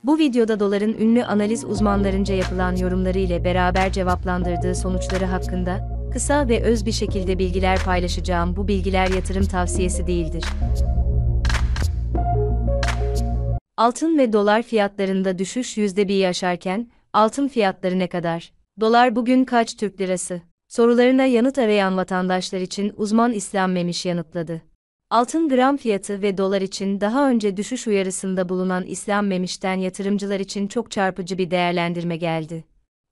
Bu videoda doların ünlü analiz uzmanlarınca yapılan yorumları ile beraber cevaplandırdığı sonuçları hakkında kısa ve öz bir şekilde bilgiler paylaşacağım. Bu bilgiler yatırım tavsiyesi değildir. Altın ve dolar fiyatlarında düşüş %1'i aşarken, altın fiyatları ne kadar? Dolar bugün kaç Türk lirası? Sorularına yanıt arayan vatandaşlar için uzman İslam Memiş yanıtladı. Altın gram fiyatı ve dolar için daha önce düşüş uyarısında bulunan İslam Memiş'ten yatırımcılar için çok çarpıcı bir değerlendirme geldi.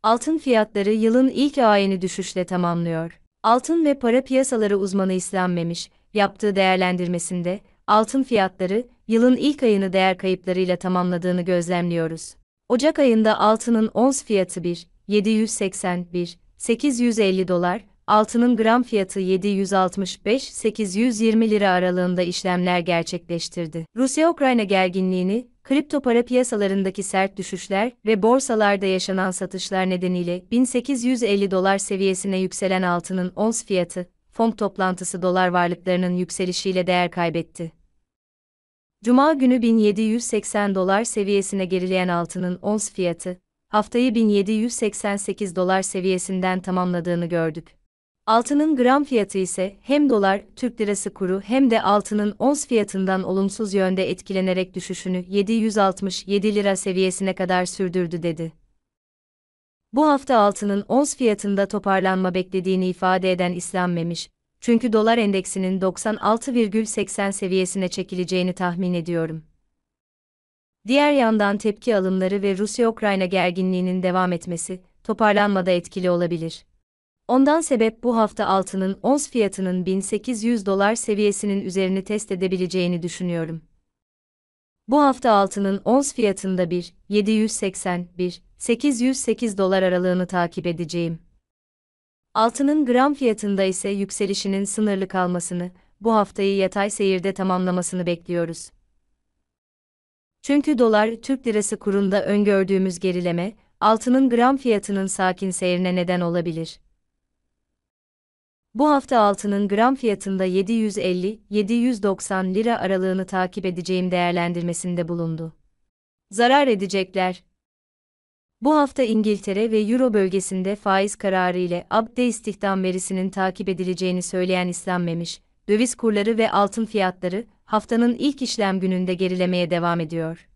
Altın fiyatları yılın ilk ayını düşüşle tamamlıyor. Altın ve para piyasaları uzmanı İslam Memiş, yaptığı değerlendirmesinde, altın fiyatları, yılın ilk ayını değer kayıplarıyla tamamladığını gözlemliyoruz. Ocak ayında altının ons fiyatı 1.781-850 dolar, altının gram fiyatı 765-820 lira aralığında işlemler gerçekleştirdi. Rusya-Ukrayna gerginliğini, kripto para piyasalarındaki sert düşüşler ve borsalarda yaşanan satışlar nedeniyle 1850 dolar seviyesine yükselen altının ons fiyatı, FOMC toplantısı dolar varlıklarının yükselişiyle değer kaybetti. Cuma günü 1780 dolar seviyesine gerileyen altının ons fiyatı, haftayı 1788 dolar seviyesinden tamamladığını gördük. Altının gram fiyatı ise hem dolar, Türk lirası kuru hem de altının ons fiyatından olumsuz yönde etkilenerek düşüşünü 767 lira seviyesine kadar sürdürdü dedi. Bu hafta altının ons fiyatında toparlanma beklediğini ifade eden İslam Memiş, çünkü dolar endeksinin 96,80 seviyesine çekileceğini tahmin ediyorum. Diğer yandan tepki alımları ve Rusya-Ukrayna gerginliğinin devam etmesi, toparlanmada etkili olabilir. Ondan sebep bu hafta altının ons fiyatının 1800 dolar seviyesinin üzerini test edebileceğini düşünüyorum. Bu hafta altının ons fiyatında 1.781-808 dolar aralığını takip edeceğim. Altının gram fiyatında ise yükselişinin sınırlı kalmasını, bu haftayı yatay seyirde tamamlamasını bekliyoruz. Çünkü dolar, Türk lirası kurunda öngördüğümüz gerileme, altının gram fiyatının sakin seyrine neden olabilir. Bu hafta altının gram fiyatında 750-790 lira aralığını takip edeceğim değerlendirmesinde bulundu. Zarar edecekler. Bu hafta İngiltere ve Euro bölgesinde faiz kararı ile ABD istihdam verisinin takip edileceğini söyleyen İslam Memiş, döviz kurları ve altın fiyatları haftanın ilk işlem gününde gerilemeye devam ediyor.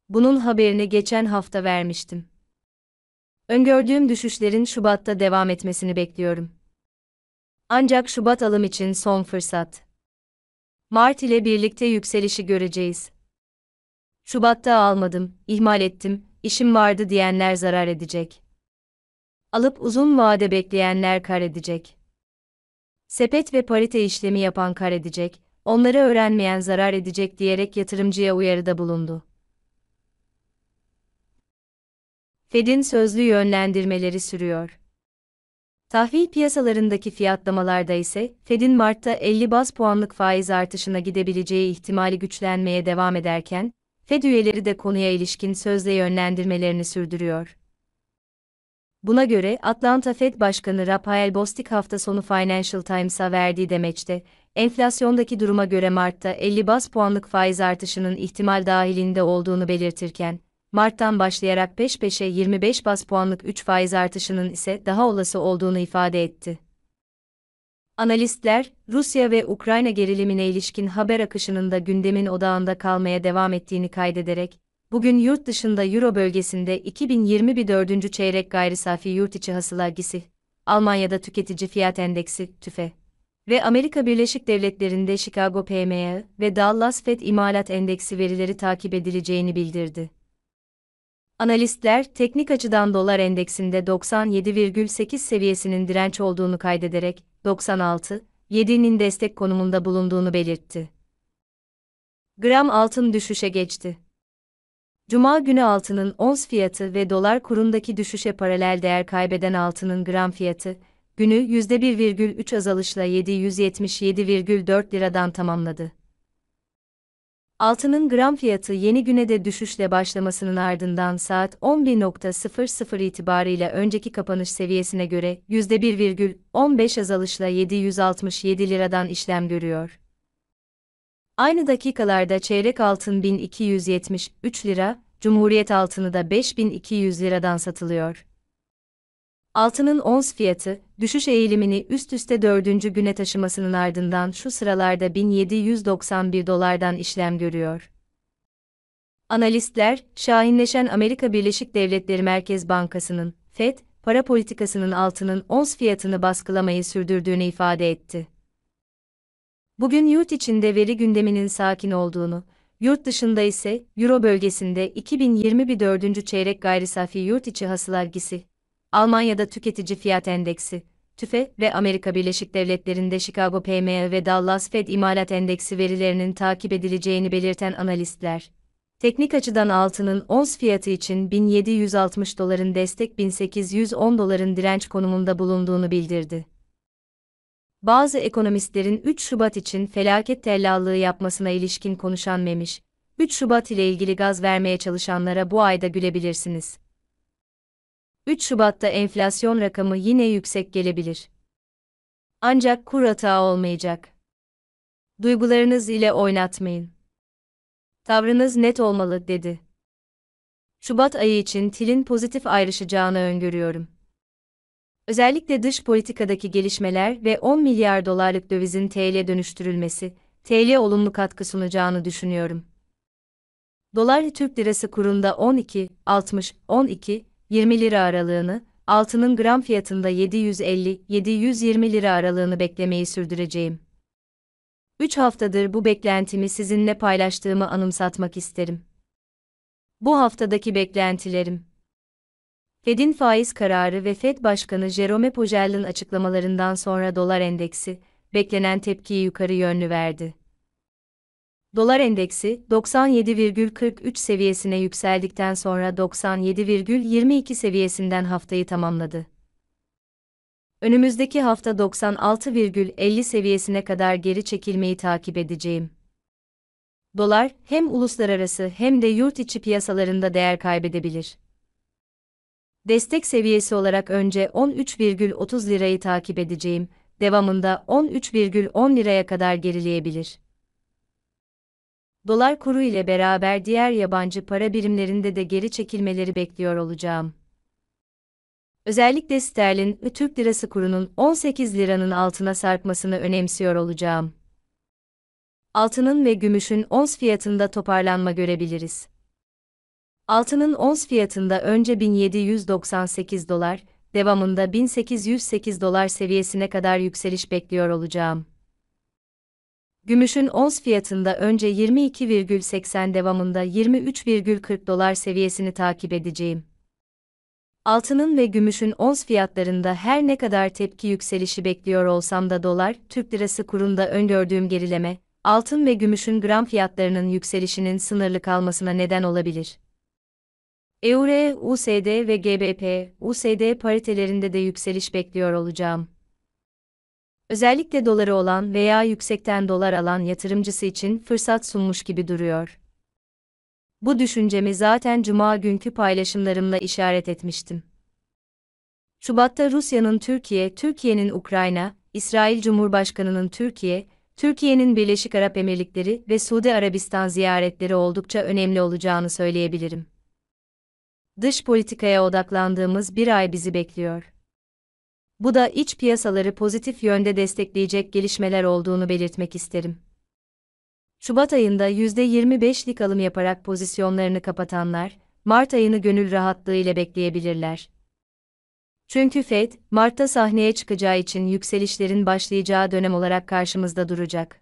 Bunun haberini geçen hafta vermiştim. Öngördüğüm düşüşlerin Şubat'ta devam etmesini bekliyorum. Ancak Şubat alım için son fırsat. Mart ile birlikte yükselişi göreceğiz. Şubat'ta almadım, ihmal ettim, işim vardı diyenler zarar edecek. Alıp uzun vade bekleyenler kar edecek. Sepet ve parite işlemi yapan kar edecek, onları öğrenmeyen zarar edecek diyerek yatırımcıya uyarıda bulundu. Fed'in sözlü yönlendirmeleri sürüyor. Tahvil piyasalarındaki fiyatlamalarda ise, Fed'in Mart'ta 50 baz puanlık faiz artışına gidebileceği ihtimali güçlenmeye devam ederken, Fed üyeleri de konuya ilişkin sözle yönlendirmelerini sürdürüyor. Buna göre, Atlanta Fed Başkanı Raphael Bostic hafta sonu Financial Times'a verdiği demeçte, enflasyondaki duruma göre Mart'ta 50 baz puanlık faiz artışının ihtimal dahilinde olduğunu belirtirken, Mart'tan başlayarak peş peşe 25 baz puanlık 3 faiz artışının ise daha olası olduğunu ifade etti. Analistler, Rusya ve Ukrayna gerilimine ilişkin haber akışının da gündemin odağında kalmaya devam ettiğini kaydederek, bugün yurt dışında Euro bölgesinde 2020 4. çeyrek gayri safi yurt içi hasıla GİS'i, Almanya'da tüketici fiyat endeksi TÜFE ve Amerika Birleşik Devletleri'nde Chicago PMI ve Dallas Fed imalat endeksi verileri takip edileceğini bildirdi. Analistler, teknik açıdan dolar endeksinde 97,8 seviyesinin direnç olduğunu kaydederek, 96,7'nin destek konumunda bulunduğunu belirtti. Gram altın düşüşe geçti. Cuma günü altının ons fiyatı ve dolar kurundaki düşüşe paralel değer kaybeden altının gram fiyatı, günü %1,3 azalışla 777,4 liradan tamamladı. Altının gram fiyatı yeni güne de düşüşle başlamasının ardından saat 11.00 itibarıyla önceki kapanış seviyesine göre %1,15 azalışla 767 liradan işlem görüyor. Aynı dakikalarda çeyrek altın 1273 lira, Cumhuriyet altını da 5200 liradan satılıyor. Altının ons fiyatı, düşüş eğilimini üst üste dördüncü güne taşımasının ardından şu sıralarda 1791 dolardan işlem görüyor. Analistler, şahinleşen Amerika Birleşik Devletleri Merkez Bankası'nın, FED, para politikasının altının ons fiyatını baskılamayı sürdürdüğünü ifade etti. Bugün yurt içinde veri gündeminin sakin olduğunu, yurt dışında ise Euro bölgesinde 2021 4. çeyrek gayrisafi yurt içi hasıla, Almanya'da tüketici fiyat endeksi, TÜFE ve Amerika Birleşik Devletleri'nde Chicago PMI ve Dallas Fed imalat endeksi verilerinin takip edileceğini belirten analistler, teknik açıdan altının ons fiyatı için 1760 doların destek 1810 doların direnç konumunda bulunduğunu bildirdi. Bazı ekonomistlerin 3 Şubat için felaket tellallığı yapmasına ilişkin konuşan Memiş, 3 Şubat ile ilgili gaz vermeye çalışanlara bu ayda gülebilirsiniz. 3 Şubat'ta enflasyon rakamı yine yüksek gelebilir. Ancak kur hata olmayacak. Duygularınız ile oynatmayın. Tavrınız net olmalı, dedi. Şubat ayı için TL'in pozitif ayrışacağını öngörüyorum. Özellikle dış politikadaki gelişmeler ve 10 milyar dolarlık dövizin TL dönüştürülmesi, TL olumlu katkı sunacağını düşünüyorum. Dolar-Türk lirası kurunda 12.60-12.20 lira aralığını, altının gram fiyatında 750-720 lira aralığını beklemeyi sürdüreceğim. 3 haftadır bu beklentimi sizinle paylaştığımı anımsatmak isterim. Bu haftadaki beklentilerim: Fed'in faiz kararı ve Fed Başkanı Jerome Powell'ın açıklamalarından sonra dolar endeksi, beklenen tepkiyi yukarı yönlü verdi. Dolar endeksi, 97,43 seviyesine yükseldikten sonra 97,22 seviyesinden haftayı tamamladı. Önümüzdeki hafta 96,50 seviyesine kadar geri çekilmeyi takip edeceğim. Dolar, hem uluslararası hem de yurt içi piyasalarında değer kaybedebilir. Destek seviyesi olarak önce 13,30 lirayı takip edeceğim, devamında 13,10 liraya kadar gerileyebilir. Dolar kuru ile beraber diğer yabancı para birimlerinde de geri çekilmeleri bekliyor olacağım. Özellikle sterlin ve Türk lirası kurunun 18 liranın altına sarkmasını önemsiyor olacağım. Altının ve gümüşün ons fiyatında toparlanma görebiliriz. Altının ons fiyatında önce 1798 dolar, devamında 1808 dolar seviyesine kadar yükseliş bekliyor olacağım. Gümüşün ons fiyatında önce 22,80 devamında 23,40 dolar seviyesini takip edeceğim. Altının ve gümüşün ons fiyatlarında her ne kadar tepki yükselişi bekliyor olsam da dolar, Türk lirası kurunda öngördüğüm gerileme, altın ve gümüşün gram fiyatlarının yükselişinin sınırlı kalmasına neden olabilir. Euro, USD ve GBP, USD paritelerinde de yükseliş bekliyor olacağım. Özellikle doları olan veya yüksekten dolar alan yatırımcısı için fırsat sunmuş gibi duruyor. Bu düşüncemi zaten Cuma günkü paylaşımlarımla işaret etmiştim. Şubat'ta Rusya'nın Türkiye'nin Ukrayna, İsrail Cumhurbaşkanı'nın Türkiye'nin Birleşik Arap Emirlikleri ve Suudi Arabistan ziyaretleri oldukça önemli olacağını söyleyebilirim. Dış politikaya odaklandığımız bir ay bizi bekliyor. Bu da iç piyasaları pozitif yönde destekleyecek gelişmeler olduğunu belirtmek isterim. Şubat ayında %25'lik alım yaparak pozisyonlarını kapatanlar, Mart ayını gönül rahatlığı ile bekleyebilirler. Çünkü Fed, Mart'ta sahneye çıkacağı için yükselişlerin başlayacağı dönem olarak karşımızda duracak.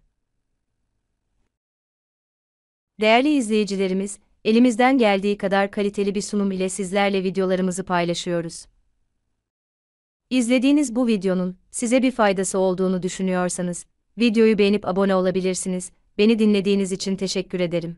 Değerli izleyicilerimiz, elimizden geldiği kadar kaliteli bir sunum ile sizlerle videolarımızı paylaşıyoruz. İzlediğiniz bu videonun size bir faydası olduğunu düşünüyorsanız, videoyu beğenip abone olabilirsiniz. Beni dinlediğiniz için teşekkür ederim.